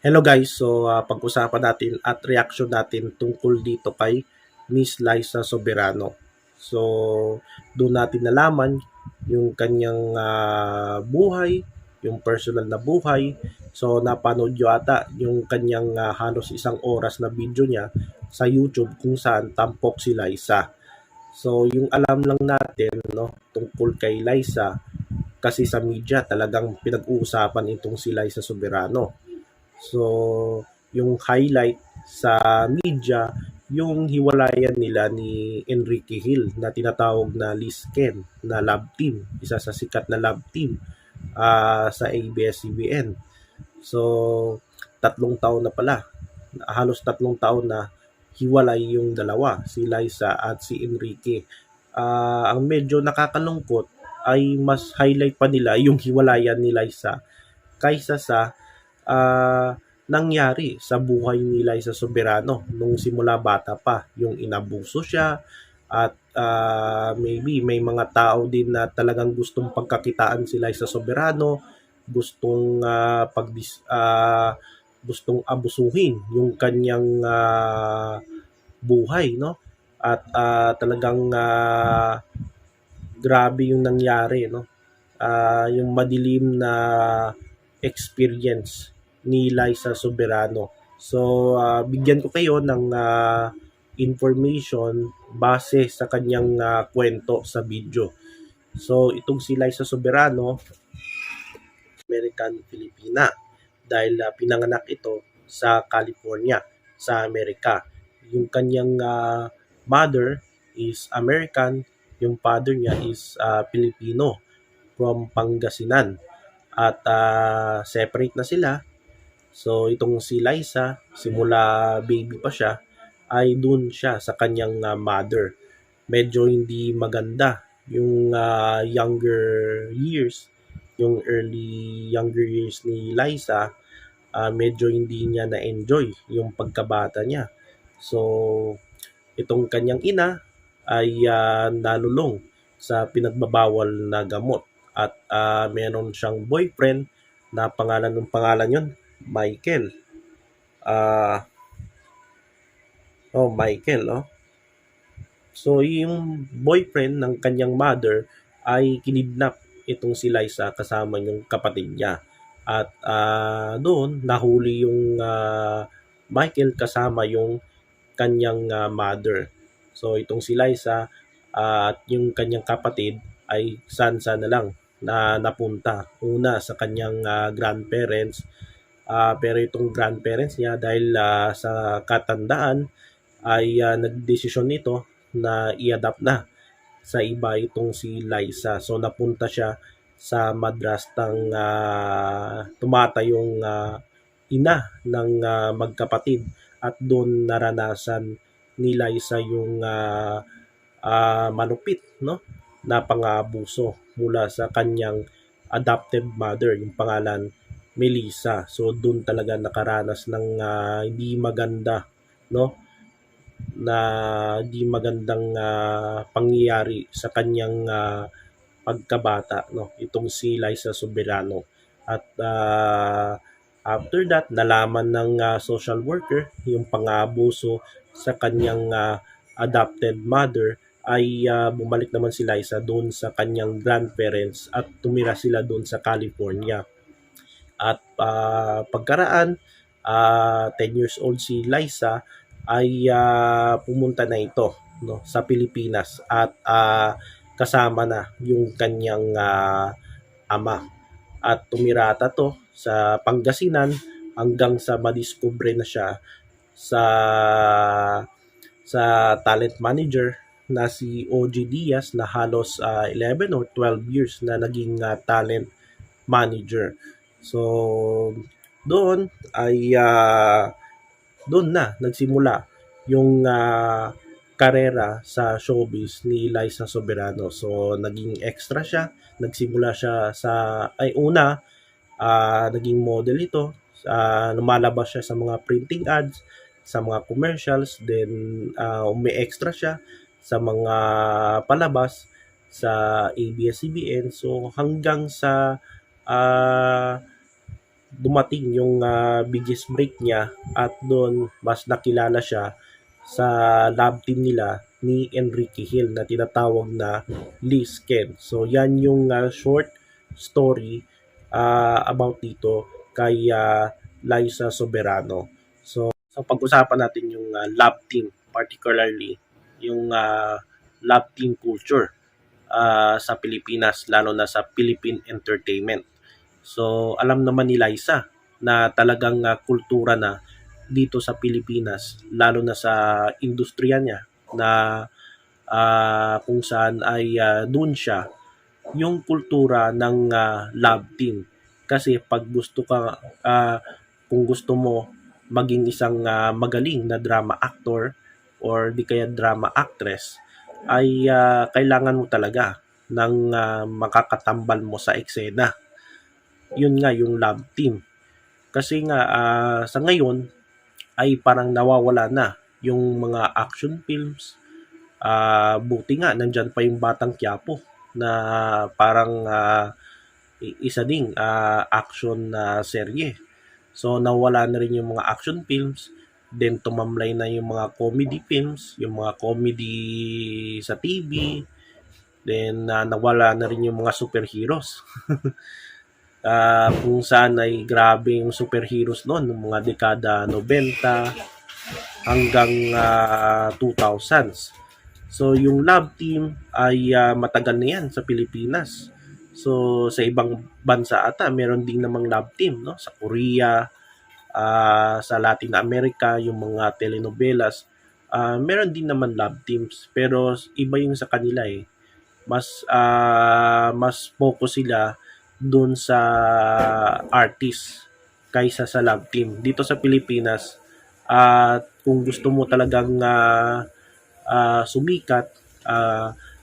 Hello guys, so pag-usapan natin at reaction natin tungkol dito kay Miss Liza Soberano. So doon natin nalaman yung kanyang buhay, yung personal na buhay. So napanood nyo ata yung kanyang halos isang oras na video niya sa YouTube kung saan tampok si Liza. So yung alam lang natin no tungkol kay Liza kasi sa media talagang pinag-uusapan itong si Liza Soberano. So, yung highlight sa media, yung hiwalayan nila ni Enrique Hill na tinatawag na Lisken na love team, isa sa sikat na love team sa ABS-CBN. So, 3 taon na pala, halos 3 taon na hiwalay yung dalawa, si Liza at si Enrique. Ang medyo nakakalungkot ay mas highlight pa nila yung hiwalayan ni Liza kaysa sa nangyari sa buhay ni Liza Soberano nung simula bata pa. Yung inabuso siya at maybe may mga tao din na talagang gustong pagkakitaan si Liza Soberano, gustong gustong abusuhin yung kanyang buhay, no? At talagang grabe yung nangyari, no? Yung madilim na experience ni Liza Soberano. So, bigyan ko kayo ng information base sa kanyang kwento sa video. So, itong si Liza Soberano, American Filipina, dahil pinanganak ito sa California, sa Amerika. Yung kanyang mother is American, yung father niya is Filipino from Pangasinan. At separate na sila. So itong si Liza, simula baby pa siya, ay dun siya sa kanyang mother. Medyo hindi maganda yung younger years, yung early younger years ni Liza, medyo hindi niya na-enjoy yung pagkabata niya. So itong kanyang ina ay nalulong sa pinagbabawal na gamot at meron siyang boyfriend na pangalan yon Michael. Michael, oh. So yung boyfriend ng kanyang mother ay kinidnap itong si Liza kasama yung kapatid niya. At doon nahuli yung Michael kasama yung kanyang mother. So itong si Liza at yung kanyang kapatid ay sansa na lang na napunta una sa kanyang grandparents, pero itong grandparents niya dahil sa katandaan ay nagdesisyon nito na i-adapt na sa iba itong si Liza. So napunta siya sa madrastang tumatayong ina ng magkapatid at doon naranasan ni Liza yung malupit, no, na pangabuso mula sa kanyang adopted mother, yung pangalan Melissa. So doon talaga nakaranas ng hindi maganda, no, na hindi magandang pangyayari sa kanyang pagkabata, no, itong si Liza Soberano. At after that, nalaman ng social worker yung pangabuso sa kanyang adopted mother, ay bumalik naman si Liza doon sa kanyang grandparents at tumira sila doon sa California. At pagkaraan, 10 years old si Liza, ay pumunta na ito, no, sa Pilipinas at kasama na yung kanyang ama. At tumirata to sa Pangasinan hanggang sa madiskubre na siya sa talent manager na si OG Diaz na halos 11 or 12 years na naging talent manager. So doon ay doon na nagsimula yung karera sa showbiz ni Liza Soberano. So naging extra siya, nagsimula siya sa naging model ito, lumalabas siya sa mga printing ads, sa mga commercials, then umi-extra siya sa mga palabas sa ABS-CBN. So hanggang sa dumating yung biggest break niya at doon mas nakilala siya sa lab team nila ni Enrique Hill na tinatawag na Liz Ken. So yan yung short story about dito kay Liza Soberano. So pag-usapan natin yung lab team, particularly yung lab team culture sa Pilipinas, lalo na sa Philippine entertainment. So alam naman ni Liza na talagang kultura na dito sa Pilipinas, lalo na sa industriya niya na kung saan ay doon siya yung kultura ng love team. Kasi pag gusto ka, kung gusto mo maging isang magaling na drama actor or di kaya drama actress, ay kailangan mo talaga ng makakatambal mo sa eksena. Yun nga yung love team. Kasi nga sa ngayon ay parang nawawala na yung mga action films. Buti nga nandyan pa yung Batang Quiapo na parang isa ding action na serye. So nawala na rin yung mga action films, then tumamlay na yung mga comedy films, yung mga comedy sa TV, then nawala na rin yung mga superheroes. Kung saan ay grabe yung superheroes noon, ng mga dekada 90 hanggang 2000s. So yung love team ay matagal na yan sa Pilipinas. So sa ibang bansa ata meron din namang love team, no? Sa Korea, sa Latin America, yung mga telenovelas, meron din naman love teams. Pero iba yung sa kanila eh. Mas focus sila doon sa artist kaysa sa love team. Dito sa Pilipinas, kung gusto mo talagang sumikat,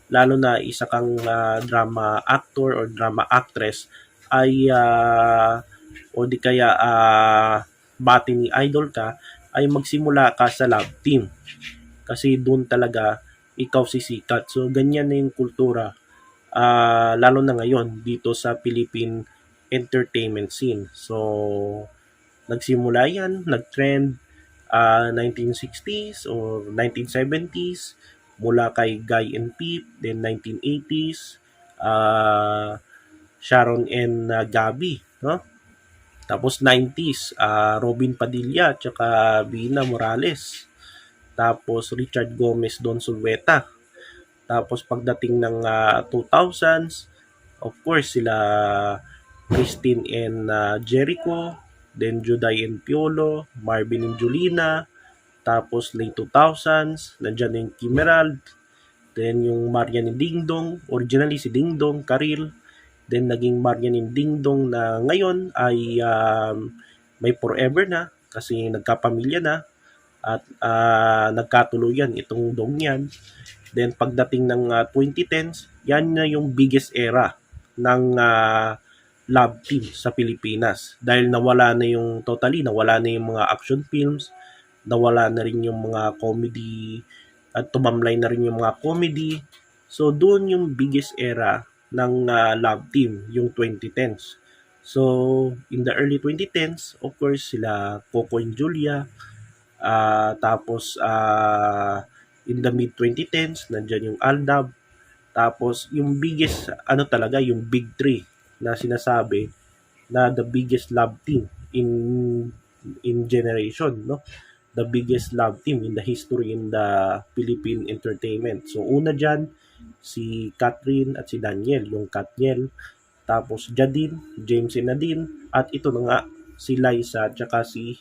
lalo na isa kang drama actor or drama actress, ay o di kaya bati ni idol ka, ay magsimula ka sa love team. Kasi doon talaga ikaw sisikat. So ganyan na yung kultura, lalo na ngayon dito sa Philippine entertainment scene. So nagsimula yan, nag-trend 1960s or 1970s, mula kay Guy and Pete, then 1980s, Sharon and Gabby, no? Tapos 90s, Robin Padilla tsaka Vina Morales. Tapos Richard Gomez, Don Sulweta. Tapos pagdating ng 2000s, of course sila Christine and Jericho, then Juday and Piolo, Marvin and Julina. Tapos late 2000s, nandyan yung Kimerald, then yung Marian and Dingdong, originally si Dingdong, Karil, then naging Marian and Dingdong na ngayon ay may forever na kasi nagkapamilya na at nagkatuluyan itong dong yan. Then pagdating ng 2010s, yan na yung biggest era ng love team sa Pilipinas dahil nawala na yung mga action films, nawala na rin yung mga comedy at tumamlay na rin yung mga comedy. So doon yung biggest era ng love team, yung 2010s. So in the early 2010s, of course sila Coco and Julia, tapos in the mid 2010s nandiyan yung Aldab, tapos yung biggest talaga yung big three na sinasabi na the biggest love team in generation, no? The biggest love team in the history in the Philippine entertainment. So una dyan si Catherine at si Daniel, yung Katniel, tapos Jadine, James and Nadine, at ito na nga si Liza at saka si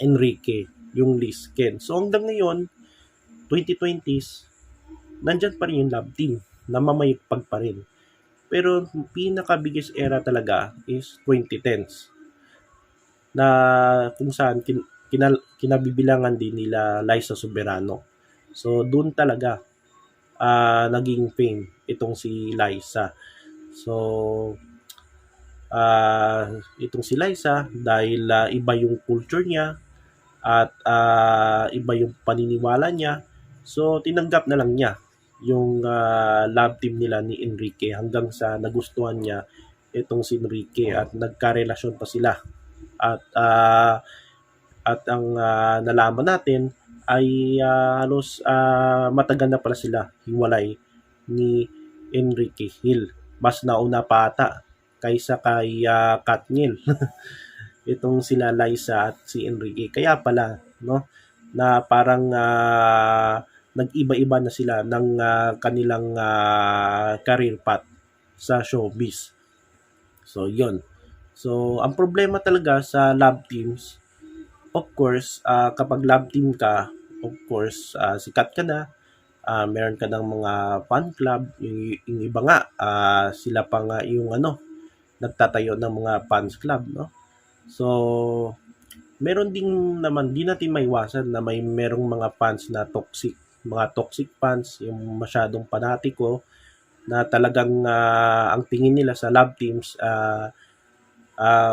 Enrique, yung Liz Ken. So hanggang ngayon 2020s nandyan pa rin yung love team, namamayagpag pa rin. Pero pinaka biggest era talaga is 2010s na kung saan kinabibilangan din nila Liza Soberano. So doon talaga naging fame itong si Liza. So itong si Liza dahil iba yung culture niya at iba yung paniniwala niya. So tinanggap na lang niya yung love team nila ni Enrique hanggang sa nagustuhan niya itong si Enrique at nagkarelasyon pa sila. At ang nalaman natin ay halos matagal na pala sila hiwalay ni Enrique Hill. Mas nauna pa ata kaysa kay Katniel. Itong sila Liza at si Enrique. Kaya pala, no, na parang nag-iba-iba na sila ng kanilang career path sa showbiz. So, yun. So, ang problema talaga sa love teams, of course, kapag love team ka, of course, sikat ka na, meron ka ng mga fan club, yung iba nga, sila pa nga yung nagtatayo ng mga fans club, no? So, meron din naman, di natin maiwasan na merong mga fans na mga toxic fans, yung masyadong panatiko, na talagang ang tingin nila sa love teams,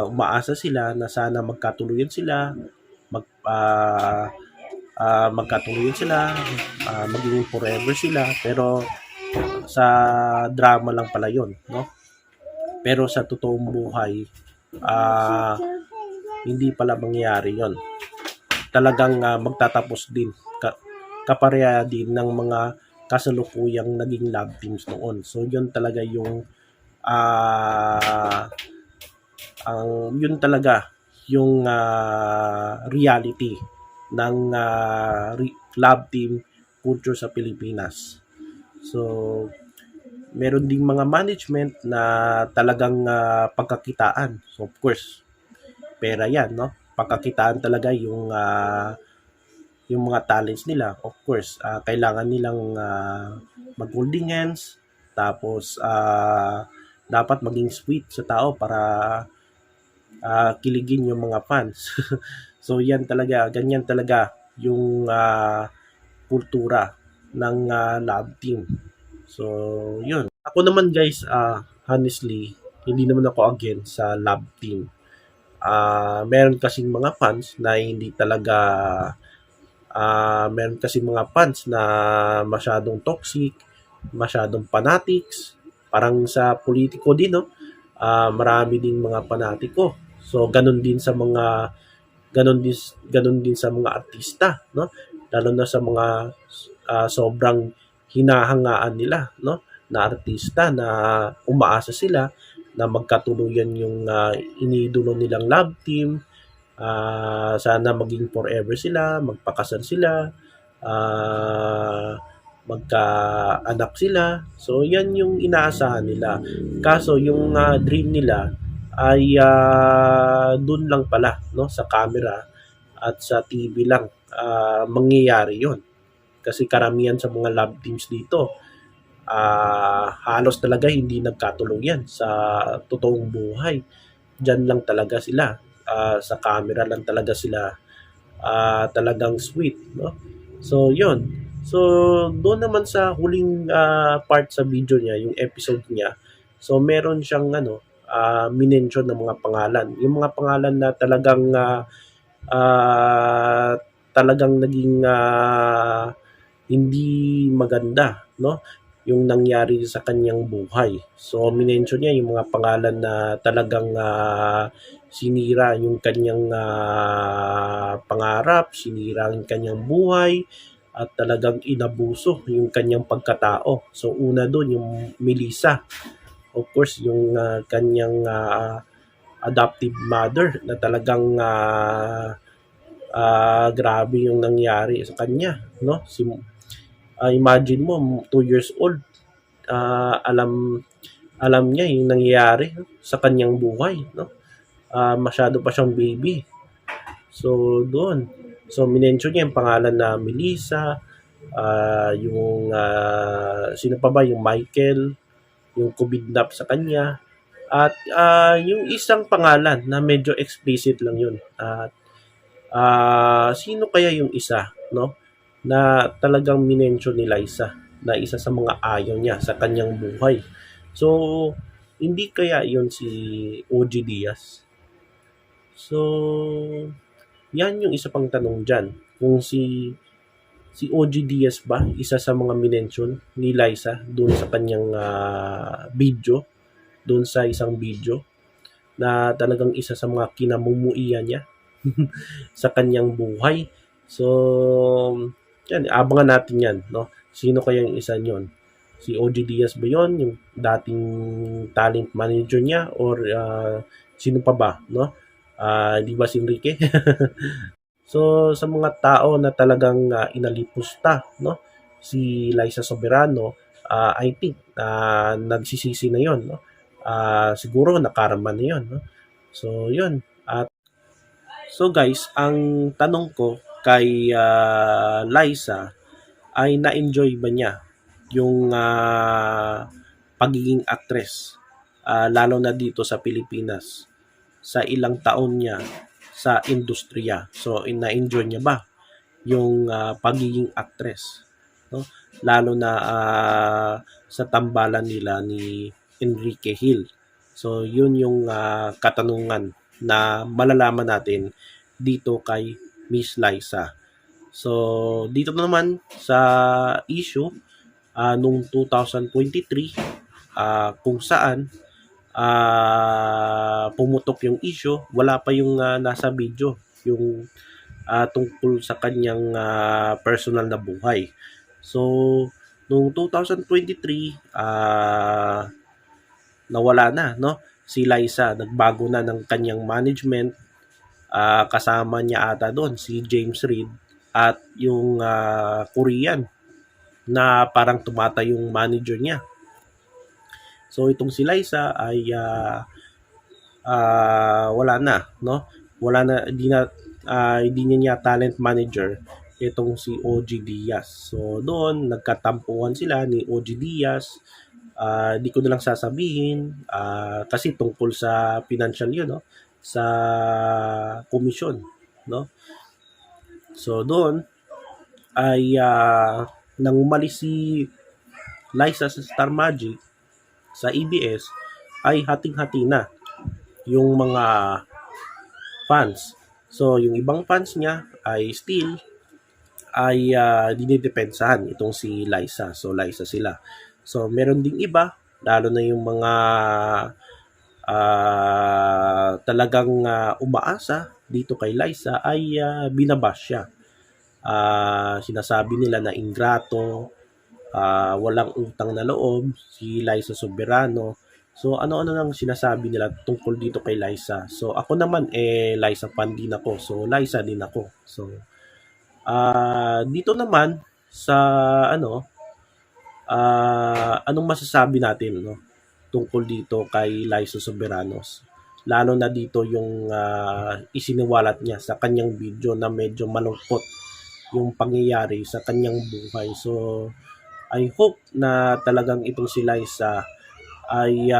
umaasa sila na sana magkatuluyan sila, magkatuluyan sila, magiging forever sila, pero sa drama lang pala yun, no? Pero sa totoong buhay, hindi pala mangyayari yon. Talagang magtatapos din, kapareha din ng mga kasalukuyang naging love teams noon. So, yun talaga yung yun talaga yung reality ng love team culture sa Pilipinas. So, meron ding mga management na talagang pagkakitaan. So, of course, pera yan, no? Pagkakitaan talaga yung mga talents nila. Of course, kailangan nilang mag-holding hands, tapos dapat maging sweet sa tao para kiligin yung mga fans. So, ganyan talaga yung kultura ng love team. So, yun. Ako naman guys, honestly, hindi naman ako against sa love team. Meron kasing mga fans na hindi talaga meron kasing mga fans na masyadong toxic, masyadong fanatics, parang sa politiko din, no? Marami ding mga fanatiko. So, ganun din sa mga artista, no? Lalo na sa mga sobrang hinahangaan nila, no? Na artista na umaasa sila na magkatuluyan yung iniidolo nilang love team. Sana maging forever sila, magpakasal sila, magkaanak sila. So, yan yung inaasahan nila. Kaso, yung dream nila ay dun lang pala, no? Sa camera at sa TV lang mangyayari yon. Kasi karamihan sa mga love teams dito, halos talaga hindi nagkatuluyan sa totoong buhay. Diyan lang talaga sila. Sa camera lang talaga sila talagang sweet, no? So, yun. So, doon naman sa huling part sa video niya, yung episode niya, so meron siyang minention ng mga pangalan. Yung mga pangalan na talagang naging hindi maganda, no? Yung nangyari sa kanyang buhay. So, minention niya yung mga pangalan na talagang sinira yung kanyang pangarap, sinira yung kanyang buhay, at talagang inabuso yung kanyang pagkatao. So, una doon yung Melissa. Of course, yung kanyang adoptive mother na talagang grabe yung nangyari sa kanya, no? Imagine mo, 2 years old, alam niya yung nangyayari sa kanyang buhay, no? Masyado pa siyang baby. So, doon. So, minention niya yung pangalan na Melissa, yung sino pa ba, yung Michael, yung kumidnap sa kanya, at yung isang pangalan na medyo explicit lang yun. At sino kaya yung isa, no? Na talagang minention ni Liza na isa sa mga ayaw niya sa kanyang buhay. So, hindi kaya yon si OG Diaz? So, yan yung isa pang tanong dyan. Kung si OG Diaz ba, isa sa mga minention ni Liza doon sa kanyang video, doon sa isang video. na talagang isa sa mga kinamumuian niya sa kanyang buhay. So, yan, abangan natin yan, no? Sino kaya yung isa yon? Si OG Diaz ba yun? Yung dating talent manager niya? Or sino pa ba, no? Di ba si Enrique? So, sa mga tao na talagang inalipusta, no? Si Liza Soberano, I think nagsisisi na yon, no? Siguro nakarma na yon, no? So, yun. So guys, ang tanong ko kay Liza ay na-enjoy ba niya yung pagiging actress, lalo na dito sa Pilipinas, sa ilang taon niya sa industriya. So, na-enjoy niya ba yung pagiging actress? No? Lalo na sa tambalan nila ni Enrique Hill. So, yun yung katanungan na malalaman natin dito kay Miss Liza. So, dito naman sa issue nung 2023 kung saan pumutok yung issue, wala pa yung nasa video, yung tungkol sa kanyang personal na buhay. So, noong 2023, nawala na, no? Si Liza, nagbago na ng kanyang management. Kasama niya ata doon si James Reid at yung Korean na parang tumatay yung manager niya. So, itong si Liza ay wala na, no? Wala na, hindi niya talent manager itong si OG Diaz. So, doon, nagkatampuhan sila ni OG Diaz. Di ko na lang sasabihin kasi tungkol sa financial yun, no? Sa komisyon, no? So, doon ay nang umalis si Liza sa Star Magic sa EBS ay hating-hati na yung mga fans. So, yung ibang fans niya ay still ay dinidepensahan itong si Liza. So, Liza sila. So, meron ding iba, lalo na yung mga talagang umaasa dito kay Liza ay binabash siya. Sinasabi nila na ingrato, walang utang na loob, si Liza Soberano. So, ano-ano nang sinasabi nila tungkol dito kay Liza. So, ako naman, Liza fan din ako. So, Liza din ako. So, dito naman, sa, anong masasabi natin, no? Tungkol dito kay Liza Soberanos. Lalo na dito yung isiniwalat niya sa kanyang video na medyo malungkot yung pangyayari sa kanyang buhay. So, I hope na talagang itong si Liza ay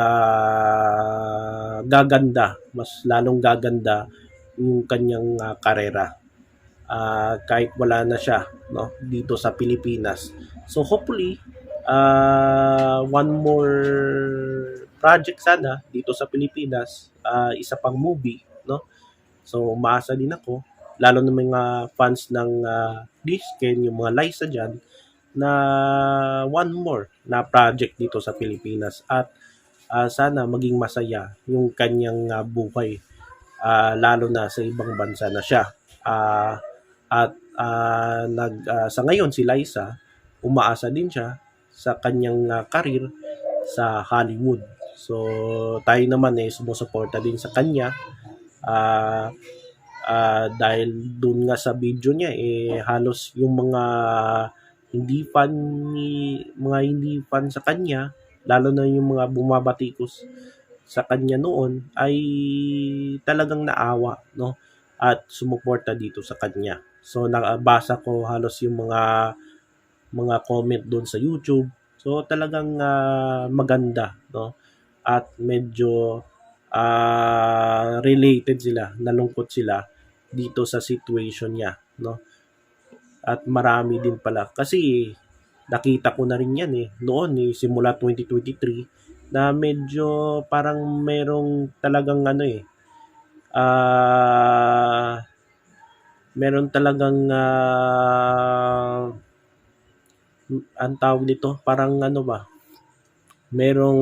gaganda, mas lalong gaganda yung kanyang karera. Kahit wala na siya, no, dito sa Pilipinas. So hopefully one more project sana dito sa Pilipinas, isa pang movie, no. So umaasa din ako, lalo ng mga fans ng Disken, yung mga Liza dyan, na one more na project dito sa Pilipinas at sana maging masaya yung kanyang buhay, lalo na sa ibang bansa na siya. At sa ngayon si Liza, umaasa din siya sa kanyang karir sa Hollywood. So tayo naman sumusuporta din sa kanya dahil dun nga sa video niya halos yung mga hindi fan sa kanya, lalo na yung mga bumabatikos sa kanya noon ay talagang naawa, no, at sumuporta dito sa kanya. So nabasa ko halos yung mga comment doon sa YouTube. So talagang maganda, no, at medyo related sila, nalungkot sila dito sa situation niya, no. At marami din pala kasi nakita ko na rin yan noon simula 2023 na medyo parang merong talagang meron talagang ang tawag nito parang merong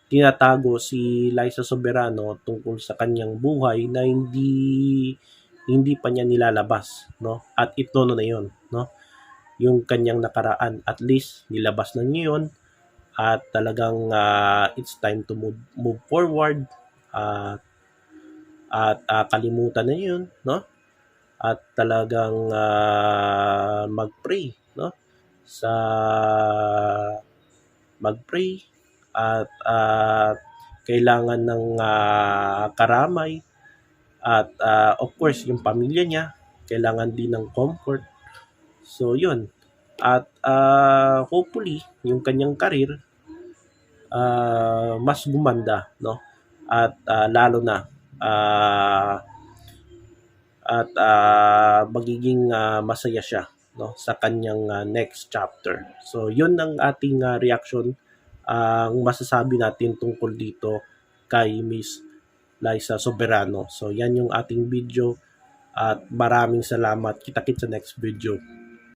tinatago si Liza Soberano tungkol sa kanyang buhay na hindi pa niya nilalabas, no? At itono na 'yon, no? Yung kanyang nakaraan, at least nilabas na niya 'yon at talagang it's time to move forward at kalimutan na 'yon, no? At talagang mag-pray, no? Sa mag-pray at kailangan ng karamay at of course yung pamilya niya kailangan din ng comfort. So yun, at hopefully yung kanyang karir mas gumanda, no? At lalo na magiging masaya siya, no, sa kanyang next chapter. So yun ang ating reaction, ang masasabi natin tungkol dito kay Miss Liza Soberano. So yan yung ating video at maraming salamat. Kita-kits sa next video.